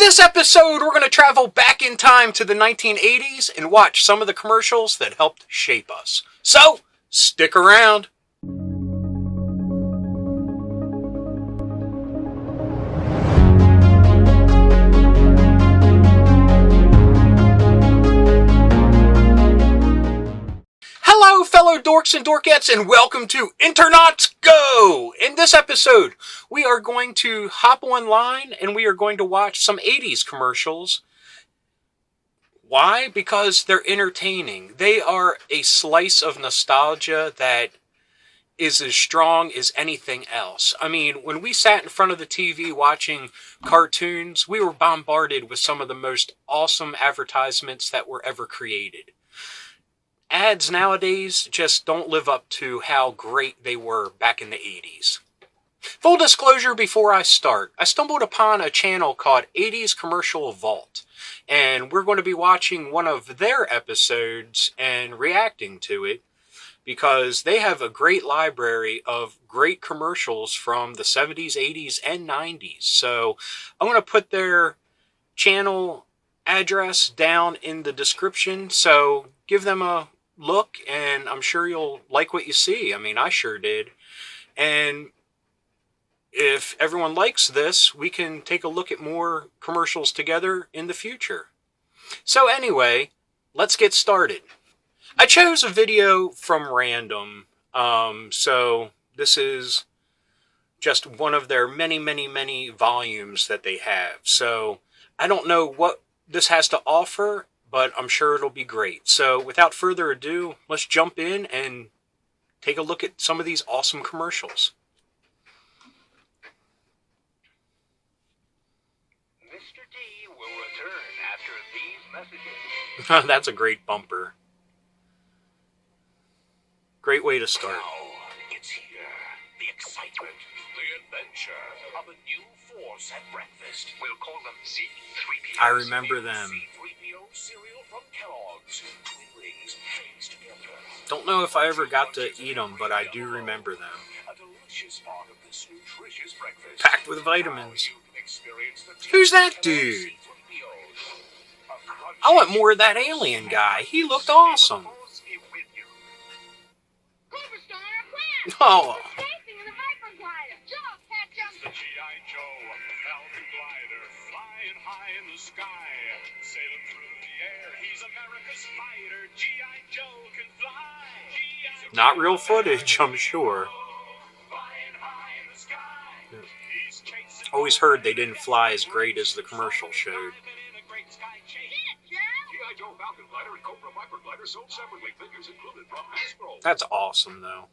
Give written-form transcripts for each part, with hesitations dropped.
this episode, we're going to travel back in time to the 1980s and watch some of the commercials that helped shape us. So, stick around. Hello, fellow dorks and dorkettes, and welcome to Internauts Go! In this episode, we are going to hop online and we are going to watch some 80s commercials. Why? Because they're entertaining. They are a slice of nostalgia that is as strong as anything else. I mean, when we sat in front of the TV watching cartoons, we were bombarded with some of the most awesome advertisements that were ever created. Ads nowadays just don't live up to how great they were back in the 80s. Full disclosure before I start, I stumbled upon a channel called 80's Commercial Vault, and we're going to be watching one of their episodes and reacting to it because they have a great library of great commercials from the 70s, 80s, and 90s. So I'm going to put their channel address down in the description, so give them a look, and I'm sure you'll like what you see. I mean, I sure did. And if everyone likes this, we can take a look at more commercials together in the future. So anyway, let's get started. I chose a video from random, so this is just one of their many volumes that they have. So I don't know what this has to offer, but I'm sure it'll be great. So without further ado, let's jump in and take a look at some of these awesome commercials. Mr. D will return after these messages. That's a great bumper. Great way to start. Now, it's here. The excitement, the adventure of a new force at breakfast. We'll call them C-3PO. I remember them. C-3PO cereal from Kellogg's. Twin rings hangs together. Don't know if I ever got to eat them, but I do remember them. A delicious part of this nutritious breakfast. Packed with vitamins. Now you can experience the Who's that taste of dude? C-3POs. A crunchy I want more of that alien guy. He looked awesome. force be with you. Oh, The G.I. Joe, Falcon Glider, flying high in the sky, sailing through the air. He's America's fighter. G.I. Joe can fly. G.I. not real footage, I'm sure. Flying high in the sky. He's chasing Always heard they didn't fly as great as the commercial showed. in a great sky chase. G.I. Joe Falcon Glider and Cobra Viper Glider sold separately. Figures included from Hasbro. That's awesome, though.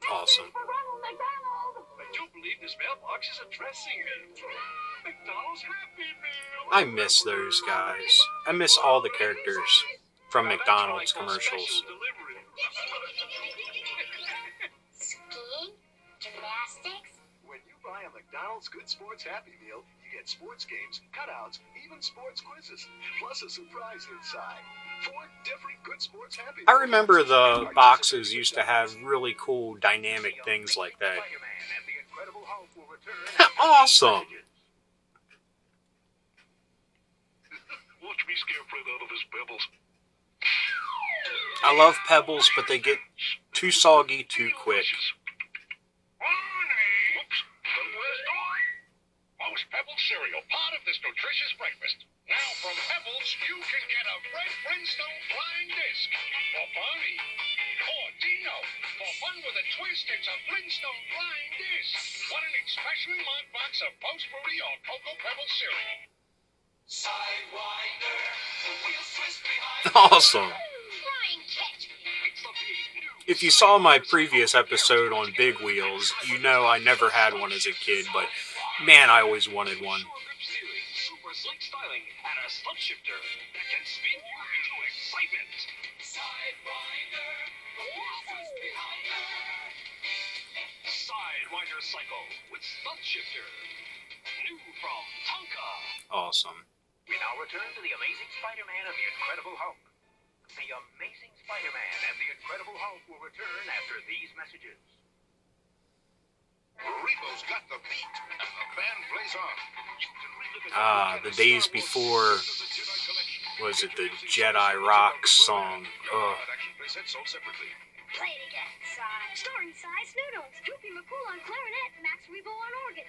Awesome. I do believe this mailbox is addressing me. McDonald's Happy Meal. I miss those guys. I miss all the characters from McDonald's commercials. Special delivery. Skiing? Gymnastics? When you buy a McDonald's Good Sports Happy Meal, you get sports games, cutouts, even sports quizzes, plus a surprise inside. 4 different Good Sports Happy I Meals. remember the boxes used to have really cool dynamic things like that. Spider-Man and the Incredible Hulk will return. Awesome. Watch me scare Fred out of his pebbles. I love Pebbles, but they get too soggy too quick. Whoops. Most Pebbles cereal, part of this nutritious breakfast. Now from Pebbles, you can get a Fred Flintstone flying disc. For Barney. Or Dino. For fun with a twist, it's a Flintstone flying disc. What an especially marked box of Post-Fruity or Cocoa Pebbles cereal. Sidewinder, the wheels twist behind. Awesome. Flying catch. It's the big new If you saw my previous episode on Big Wheels, you know I never had one as a kid, but man, I always wanted one. Super slick styling and a slip shifter that can spin you into excitement. Sidewinder, the wheels twist behind her. Sidewinder Cycle with slip shifter. New from Tonka. Awesome. We now return to the Amazing Spider-Man and the Incredible Hulk. The Amazing Spider-Man and the Incredible Hulk will return after these messages. Burrito's got the beat, and the band plays on. The days before, was it the Jedi Rock song? Ugh. Play it again, Si. Starring Si Snoodles, Droopy McCool on clarinet, Max Rebo on organ.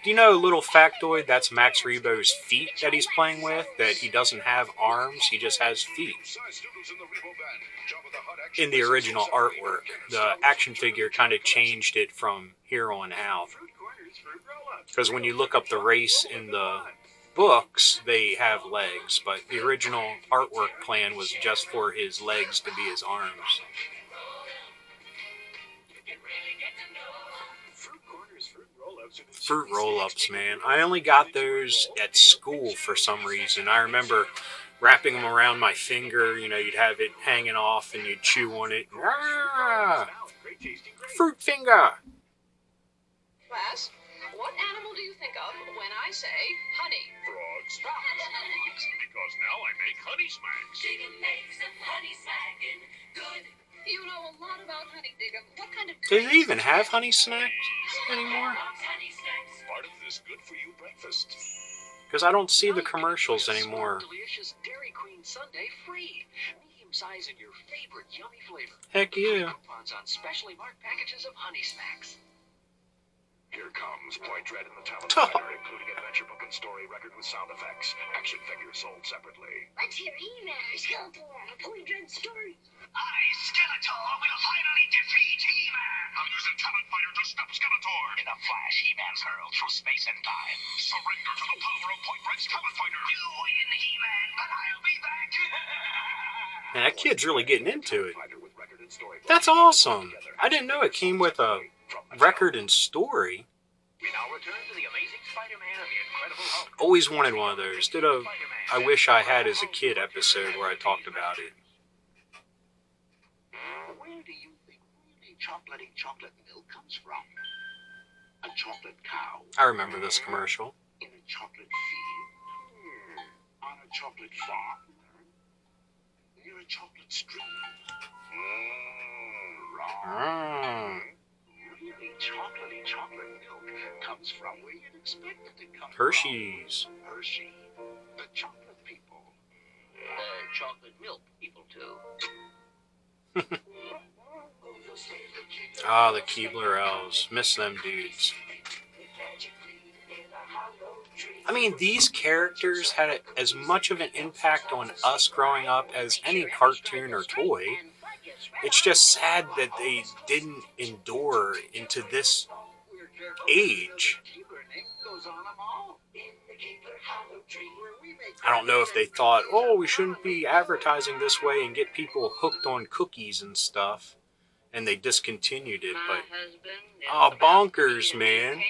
Do you know, little factoid, that's Max Rebo's feet that he's playing with? That he doesn't have arms, he just has feet. In the original artwork, the action figure kind of changed it from here on out. Because when you look up the race in the books, they have legs, but the original artwork plan was just for his legs to be his arms. Fruit roll-ups, man. I only got those at school for some reason. I remember wrapping them around my finger. You know, you'd have it hanging off and you'd chew on it. Ah! Fruit finger! Class, what animal do you think of when I say honey? Frogs. Because now I make honey smacks. You know a lot about honey, Diggum. What kind of... Do they even have honey snacks anymore? Part of this good-for-you breakfast. Because I don't see the commercials anymore. Delicious Dairy Queen Sundae free. Medium size in your favorite yummy flavor. Heck yeah. Coupons on specially marked packages of honey smacks. Here comes Point Dread in the Talent Finder, including adventure book and story record with sound effects. Action figures sold separately. Let's hear He-Man, Skeletor, a Point Dread story. I, Skeletor, will finally defeat He-Man! I'm using Talent Finder to stop Skeletor! In a flash, He-Man's hurled through space and time. Surrender to the power of Point Dread's Talent Finder! You win, He-Man, but I'll be back! Man, that kid's really getting into it. That's awesome. I didn't know it came with a record and story. We now return to the Amazing Spider-Man and the Incredible Hulk. Always wanted one of those. Did a I Wish I Had as a Kid episode where I talked about it. Where do you think really chocolate milk comes from? A chocolate cow I remember this commercial. in a chocolate field. On a chocolate farm. Near a chocolate stream. Mm. Really chocolate milk comes from where you'd expect it to come Hershey's. from. Hershey. The chocolate people. The chocolate milk people, too. Ah, the Keebler Elves. Miss them dudes. I mean, these characters had as much of an impact on us growing up as any cartoon or toy. It's just sad that they didn't endure into this age. I don't know if they thought, oh, we shouldn't be advertising this way and get people hooked on cookies and stuff. And they discontinued it, but... Oh, bonkers, man.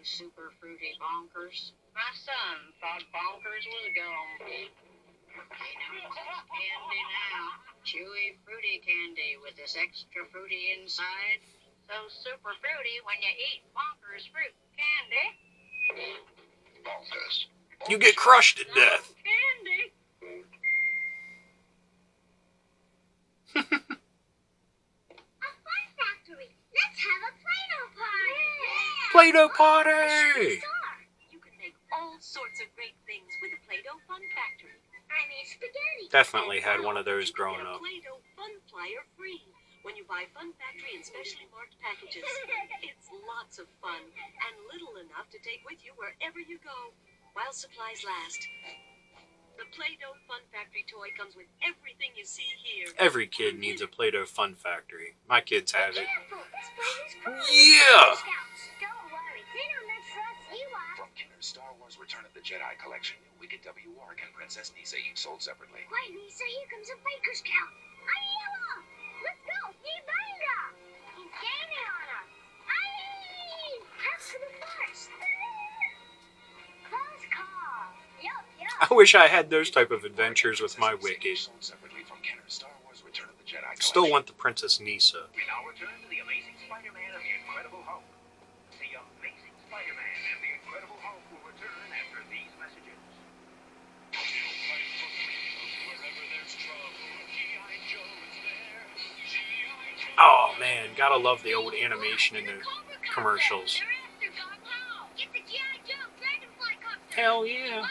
Super fruity bonkers. My son thought bonkers was gone. Candy now. Chewy fruity candy with this extra fruity inside. So super fruity when you eat bonkers fruit candy. Bonkers. You get crushed to death. Candy. A fun factory. Let's have a Play-Doh party. Play-Doh party! You can make all sorts of great things with a Play-Doh Fun Factory. I made spaghetti. Definitely had one of those growing up. Play-Doh Fun Flyer free when you buy Fun Factory and specially marked packages. It's lots of fun and little enough to take with you wherever you go while supplies last. The Play-Doh Fun Factory toy comes with everything you see here. Every kid needs a Play-Doh Fun Factory. My kids have it. Careful, this place is cool. Yeah! Scouts, don't worry. They don't mess for us. You are. From Kenner's Star Wars Return of the Jedi collection, Wicked W. Org and Princess Nisa each sold separately. Wait, Lisa, here comes a biker scout. Aiella! Let's go. He binder. He's gaining on us. Aye! Head to the forest. Close call. Yup, yup. I wish I had those type of adventures with my Wicked. Sold separately from Kenner's Star Wars Return of the Jedi collection. Still want the Princess Nisa. We now return to the Amazing Spider-Man and the Incredible Hulk. The Amazing Spider-Man and the Incredible Hulk will return after these messages. Oh man, Gotta love the old animation in the commercials. Hell yeah.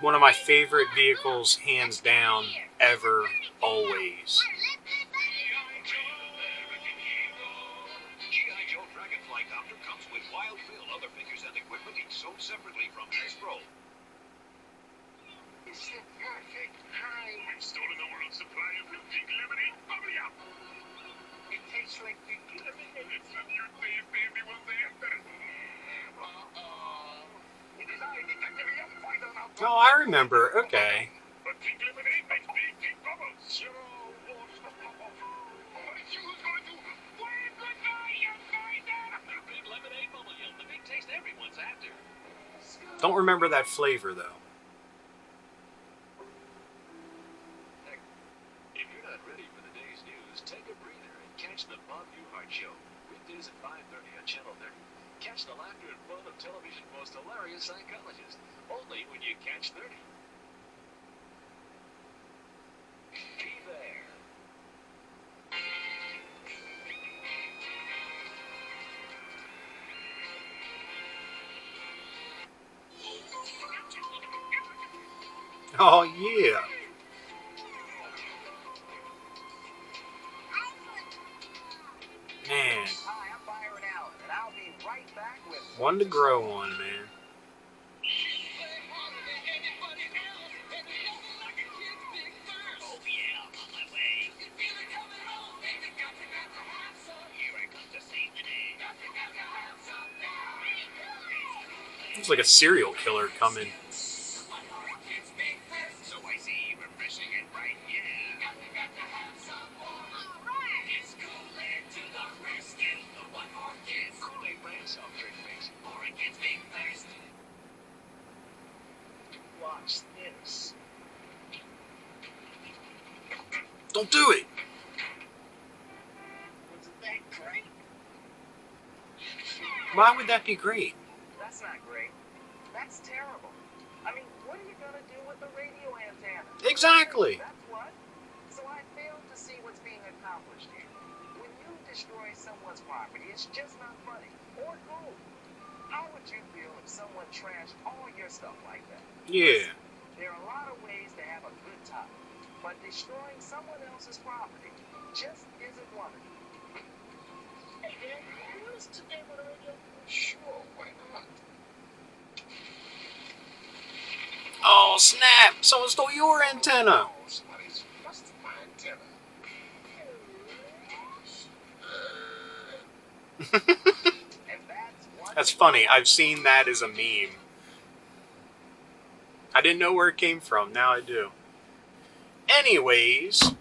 One of my favorite vehicles, hands down, ever, always. G.I. Joe Dragonfly Copter comes with Wild Bill, other figures and equipment each sold separately from Hasbro. It's the perfect time. We've stolen the world's supply of your pink lemonade. Bubbly up. It tastes like pink lemonade. It's a new taste, baby. What's the answer? It is I, Detective Ian. Find out now. Oh, I remember. Okay. But pink lemonade makes big, pink bubbles. Zero wants to pop off. But it's you who's going to. Where's the guy you find out? Big lemonade bubble yum, the big taste everyone's after. Don't remember that flavor, though. If you're not ready for the day's news, take a breather and catch the Bob Newhart Show. Weekdays at 5:30 on Channel 30. Catch the laughter and fun of television's most hilarious psychologists. Only when you catch 30. Be there. Oh, yeah. Man, Hi, I'm Byron Allen, and I'll be right back with one to grow on, man. Oh yeah, I'm on my way. Here I come to save the day. It's like a serial killer coming. So I see, refreshing and bright, yeah. It's Kool-Aid to the rescue. The one more kids. Kool-Aid brand soft drink mix. Or it gets big thirst. Watch this. Don't do it. Wasn't that great? Why would that be great? That's not great. That's terrible. I mean, what are you gonna do with the radio antenna? Exactly. That's what. So I fail to see what's being accomplished here. When you destroy someone's property, it's just not funny or cool. How would you feel if someone trashed all your stuff like that? Yeah. There are a lot of ways to have a good time, but destroying someone else's property just isn't one of them. Hey, Dan, you want us to today on the radio? Sure, why not? Oh, snap. Someone stole your antenna. Oh, somebody's busted my antenna. And that's one That's funny. I've seen that as a meme. I didn't know where it came from. Now I do. Anyways,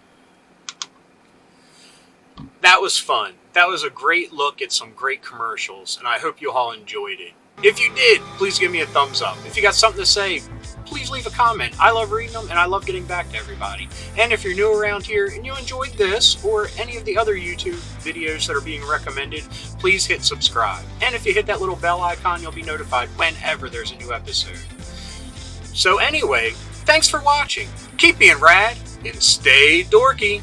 that was fun. That was a great look at some great commercials, and I hope you all enjoyed it. If you did, please give me a thumbs up. If you got something to say, please leave a comment. I love reading them, and I love getting back to everybody. And if you're new around here and you enjoyed this or any of the other YouTube videos that are being recommended, please hit subscribe. And if you hit that little bell icon, you'll be notified whenever there's a new episode. So anyway, thanks for watching. Keep being rad and stay dorky.